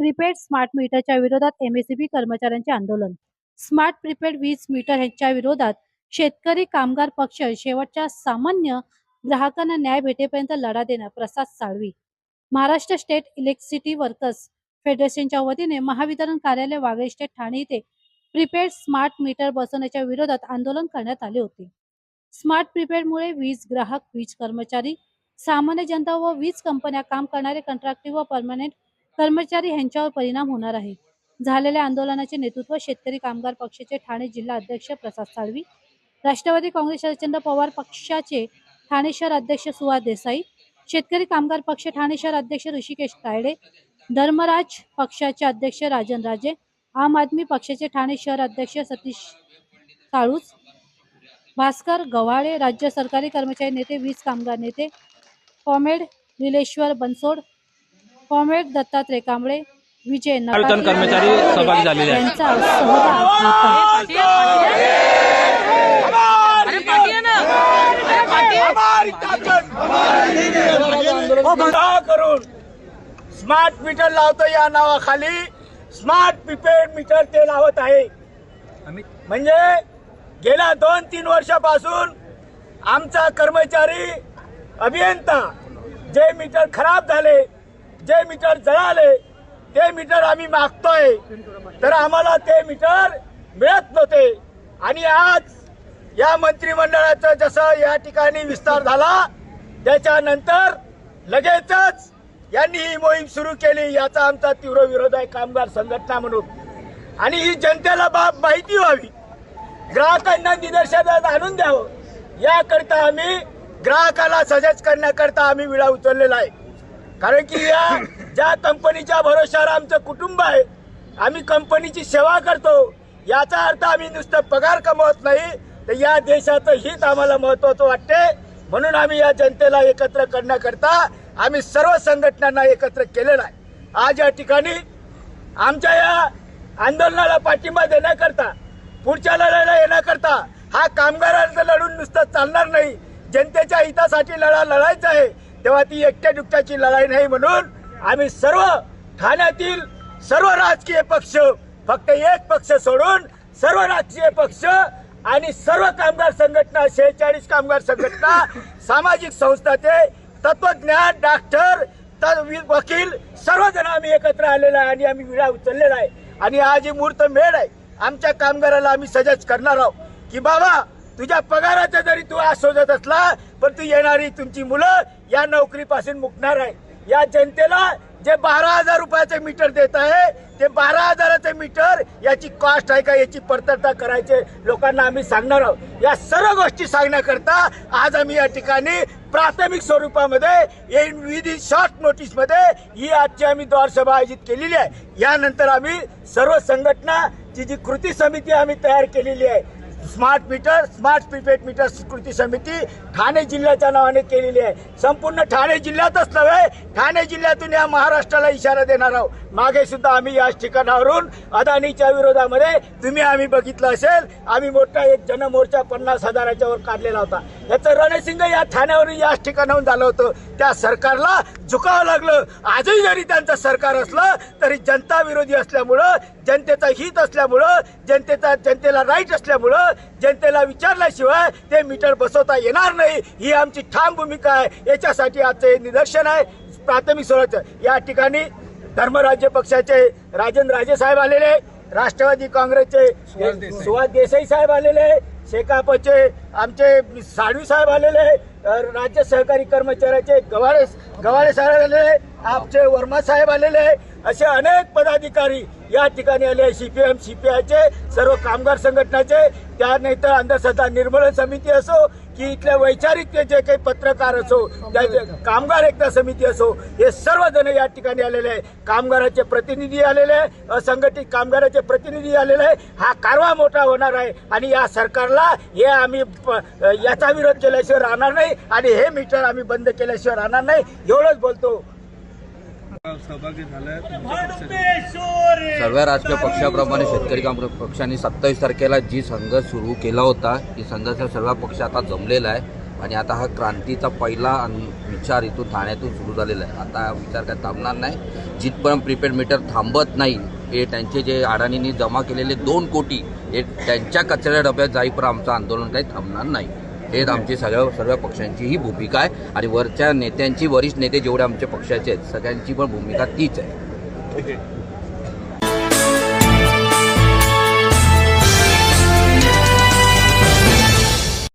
Prepaid smart मीटरच्या विरोधात MSEB कर्मचाऱ्यांचे आंदोलन। स्मार्ट प्रीपेड वीज मीटर यांच्या विरोधात शेतकरी कामगार पक्ष शेवटच्या सामान्य ग्राहकांना न्याय भेटेपर्यंत लढा देणार। Prasad Salvi. Maharashtra state electricity workers फेडरेशनच्या वतीने महावितरण कार्यालय वागळे स्टेट ठाणे येथे प्रीपेड स्मार्ट मीटर बसवण्याच्या विरोधात आंदोलन करण्यात आले होते। स्मार्ट प्रीपेडमुळे वीज ग्राहक, वीज कर्मचारी, सामान्य जनता व वीज कंपन्या, काम करणारे कंत्राटी व परमनंट कर्मचारी यांच्यावर परिणाम होणार आहे। झालेल्या आंदोलनाचे नेतृत्व शेतकरी कामगार पक्षाचे ठाणे जिल्हा अध्यक्ष प्रसाद साळवी, राष्ट्रवादी काँग्रेस शरदचंद्र पवार पक्षाचे ठाणे शहर अध्यक्ष सुहास देसाई, शेतकरी कामगार पक्ष ठाणे शहर अध्यक्ष ऋषिकेश तायडे, धर्मराज पक्षाचे अध्यक्ष राजन राजे, आम आदमी पक्षाचे ठाणे शहर अध्यक्ष सतीश साळूस, भास्कर गव्हाळे, राज्य सरकारी कर्मचारी नेते, वीज कामगार नेते कॉमेड निलेश्वर बनसोड, कॉमेड दत्तात्रय कांबळे, विजय नकारे कर्मचारी सहभागी झालेले आहेत। यांचा सहभाग करून स्मार्ट मीटर लावतो या नावाखाली स्मार्ट प्रीपेड मीटर ते लावत आहे। म्हणजे गेल्या 2-3 वर्षापासून आमचा कर्मचारी, अभियंता, जे मीटर खराब झाले, जे मीटर जळाले, ते मीटर आम्ही मागतोय, तर आम्हाला ते मीटर मिळत नव्हते। आणि आज या मंत्रिमंडळाचा जसं या ठिकाणी विस्तार झाला, त्याच्यानंतर लगेचच यांनी ही मोहीम सुरू केली। याचा आमचा तीव्र विरोध आहे कामगार संघटना म्हणून। आणि ही जनतेला बाब माहिती व्हावी, ग्राहकांना निदर्शनात आणून द्यावं, याकरता आम्ही ग्राहकाला सजग करण्याकरता आम्ही विळा उचललेला आहे। कारण की या ज्या कंपनीच्या भरोशावर आमचं कुटुंब आहे, आम्ही कंपनीची सेवा करतो, याचा अर्थ आम्ही नुसतं पगार कमवत नाही, तर या देशाचं हित आम्हाला महत्त्वाचं वाटते। म्हणून आम्ही या जनतेला एकत्र करण्याकरता आम्ही सर्व संघटनांना एकत्र केलेलं आहे। आज या ठिकाणी आमच्या या आंदोलनाला पाठिंबा देण्याकरता, पुढच्या लढाईला येण्याकरता, हा कामगारांचं लढून नुसतं चालणार नाही, जनतेच्या हितासाठी लढा लढायचा आहे, तेव्हा ती एकट्या दुकट्याची लढाई नाही। म्हणून आम्ही सर्व ठाण्यातील सर्व राजकीय पक्ष, फक्त एक पक्ष सोडून सर्व राजकीय पक्ष आणि सर्व कामगार संघटना, 46 कामगार संघटना, सामाजिक संस्था, ते तत्वज्ञान, डॉक्टर, वकील, सर्वजण आम्ही एकत्र आलेला आहे आणि आम्ही विळा उचललेला आहे। आणि आज ही मुहूर्त मेळ आहे, आमच्या कामगाराला आम्ही सजग करणार आहोत की बाबा, तुझ्या पगाराचा जरी तू आज शोधत असला, पण तू येणारी तुमची मुलं या नोकरीपासून मुकणार आहे। या जनतेला जे 12,000 रुपयाचे मीटर देत आहे, ते 12,000चे मीटर याची कॉस्ट आहे का, याची पडताळणी करायचे लोकांना आम्ही सांगणार आहोत। या सर्व गोष्टी सांगण्याकरता आज आम्ही या ठिकाणी प्राथमिक स्वरूपामध्ये विधी शॉर्ट नोटीस मध्ये ही आजची आम्ही द्वार सभा आयोजित केलेली आहे। यानंतर आम्ही सर्व संघटनाची जी कृती समिती आम्ही तयार केलेली आहे, smart meter, smart prepaid meter कृती समिती ठाणे जिल्ह्याच्या नावाने केलेली आहे। संपूर्ण ठाणे जिल्ह्यातच नव्हे, ठाणे जिल्ह्यातून या महाराष्ट्राला इशारा देणार आहोत। मागे सुद्धा आम्ही याच ठिकाणावरून अदानीच्या विरोधामध्ये तुम्ही आम्ही बघितलं असेल, आम्ही मोठा एक जनमोर्चा 50,000च्या वर काढलेला होता। याचं रणसिंग या ठाण्यावरून याच ठिकाणाहून झालं होतं। त्या सरकारला झुकावं लागलं। आजही जरी त्यांचं सरकार असलं तरी जनता विरोधी असल्यामुळं, जनतेचा हित असल्यामुळं, जनतेला राईट असल्यामुळं, जनतेला विचारल्याशिवाय ते मीटर बसवता येणार नाही, ही आमची ठाम भूमिका आहे। याच्यासाठी आजचं हे निदर्शन आहे प्राथमिक स्वरूपाचं। या ठिकाणी धर्मराज्य पक्षाचे राजन राजे साहेब आलेले, राष्ट्रवादी काँग्रेसचे सुहास देसाई साहेब आलेले, शेकापचे आमचे साळवी साहेब आलेले, राज्य सहकारी कर्मचाऱ्याचे गव्हाळे साहेब आलेले, आपचे वर्मा साहेब आलेले, असे अनेक पदाधिकारी या ठिकाणी आले। सीपीएम, सीपीआयचे, सर्व कामगार संघटनाचे, त्यानंतर अंधश्रद्धा निर्मूलन समिती असो की इथल्या वैचारिक जे काही पत्रकार असो, त्याचे कामगार एकता समिती असो, हे सर्वजण या ठिकाणी आलेले आहे। कामगाराचे प्रतिनिधी आलेले आहे, असंघटित कामगाराचे प्रतिनिधी आलेले आहे। हा कारवा मोठा होणार आहे आणि या सरकारला हे आम्ही याचा विरोध केल्याशिवाय राहणार नाही आणि हे मीटर आम्ही बंद केल्याशिवाय राहणार नाही, एवढंच बोलतो। सहभागी झालाय सर्व राजकीय पक्षाप्रमाणे शेतकरी कामगार पक्षाने 27 तारखेला जी संघ सुरू केला होता, ती संघाचा सर्व पक्ष आता जमलेला आहे आणि आता हा क्रांतीचा पहिला विचार इथून ठाण्यातून सुरू झालेला आहे. आता हा विचार काय थांबणार नाही. जिथपर्यंत प्रीपेड मीटर थांबत नाही, हे त्यांचे जे अडाणींनी जमा केलेले 2 कोटी हे त्यांच्या कचऱ्या डब्यात जाईपर्यंत आमचं आंदोलन काही थांबणार नाही. हेच आमची सर्व पक्षांची ही भूमिका आहे आणि वरच्या नेत्यांची, वरिष्ठ नेते जेवढे आमच्या पक्षाचे आहेत सगळ्यांची पण भूमिका तीच आहे.